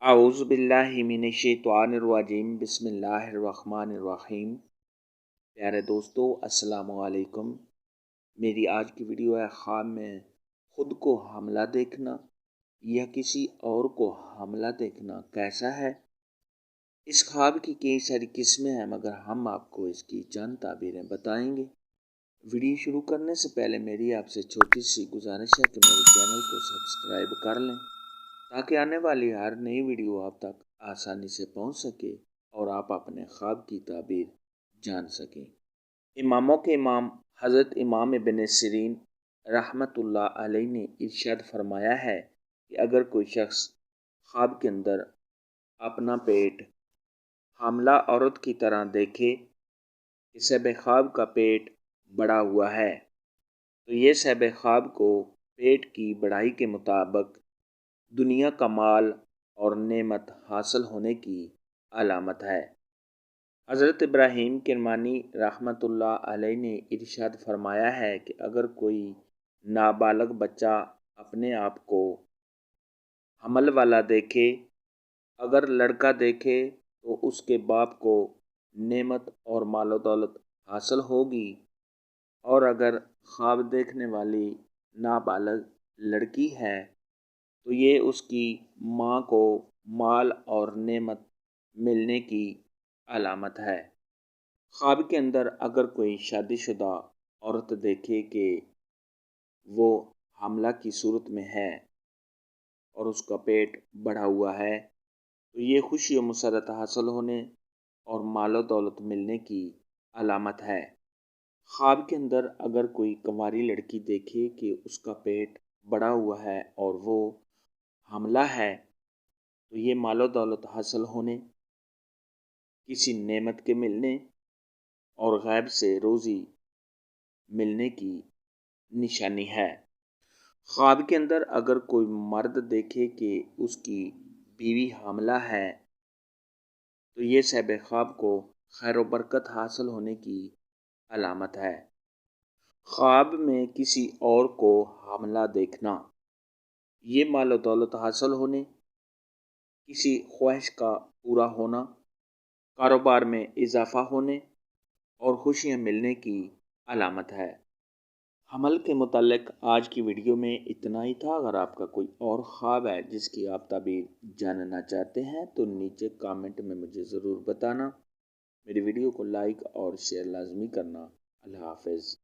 अऊज़ु बिल्लाहि मिनश्शैतानिर्रजीम बिस्मिल्लाहिर्रहमानिर्रहीम। प्यारे दोस्तों, अस्सलामु अलैकुम। मेरी आज की वीडियो है ख्वाब में खुद को हमला देखना या किसी और को हमला देखना कैसा है। इस ख्वाब की कई सारी किस्में हैं, मगर हम आपको इसकी चंद ताबीरें बताएंगे। वीडियो शुरू करने से पहले मेरी आपसे छोटी सी गुजारिश है कि मेरे चैनल को सब्सक्राइब कर लें ताकि आने वाली हर नई वीडियो आप तक आसानी से पहुंच सके और आप अपने ख्वाब की ताबीर जान सकें। इमामों के इमाम हज़रत इमाम इब्न सिरीन रहमतुल्लाह अलैह ने इरशाद फरमाया है कि अगर कोई शख्स ख्वाब के अंदर अपना पेट हामला औरत की तरह देखे कि शब ख्वाब का पेट बड़ा हुआ है, तो ये शब ख्वाब को पेट की बढ़ाई के मुताबिक दुनिया का माल और नेमत हासिल होने की अलामत है। हज़रत इब्राहीम किरमानी रहमतुल्लाह अलैह ने इरशाद फरमाया है कि अगर कोई नाबालग बच्चा अपने आप को हमल वाला देखे, अगर लड़का देखे तो उसके बाप को नेमत और मालो दौलत हासिल होगी, और अगर ख्वाब देखने वाली नाबालग लड़की है तो ये उसकी माँ को माल और नेमत मिलने की अलामत है। ख्वाब के अंदर अगर कोई शादीशुदा औरत देखे कि वो हमला की सूरत में है और उसका पेट बढ़ा हुआ है, तो ये खुशी और मसरत हासिल होने और मालो दौलत मिलने की अलामत है। ख्वाब के अंदर अगर कोई कुंवारी लड़की देखे कि उसका पेट बढ़ा हुआ है और वो हमला है, तो ये मालो दौलत हासिल होने, किसी नेमत के मिलने और गैब से रोज़ी मिलने की निशानी है। ख्वाब के अंदर अगर कोई मर्द देखे कि उसकी बीवी हमला है, तो ये शब ख्वाब को खैर व बरकत हासिल होने की अलामत है। ख्वाब में किसी और को हमला देखना, ये मालो दौलत हासिल होने, किसी ख्वाहिश का पूरा होना, कारोबार में इजाफ़ा होने और खुशियाँ मिलने की अलामत है। हमल के मुतालिक आज की वीडियो में इतना ही था। अगर आपका कोई और ख्वाब है जिसकी आप ताबीर जानना चाहते हैं तो नीचे कमेंट में मुझे ज़रूर बताना। मेरी वीडियो को लाइक और शेयर लाजमी करना। अल्लाह हाफ़िज़।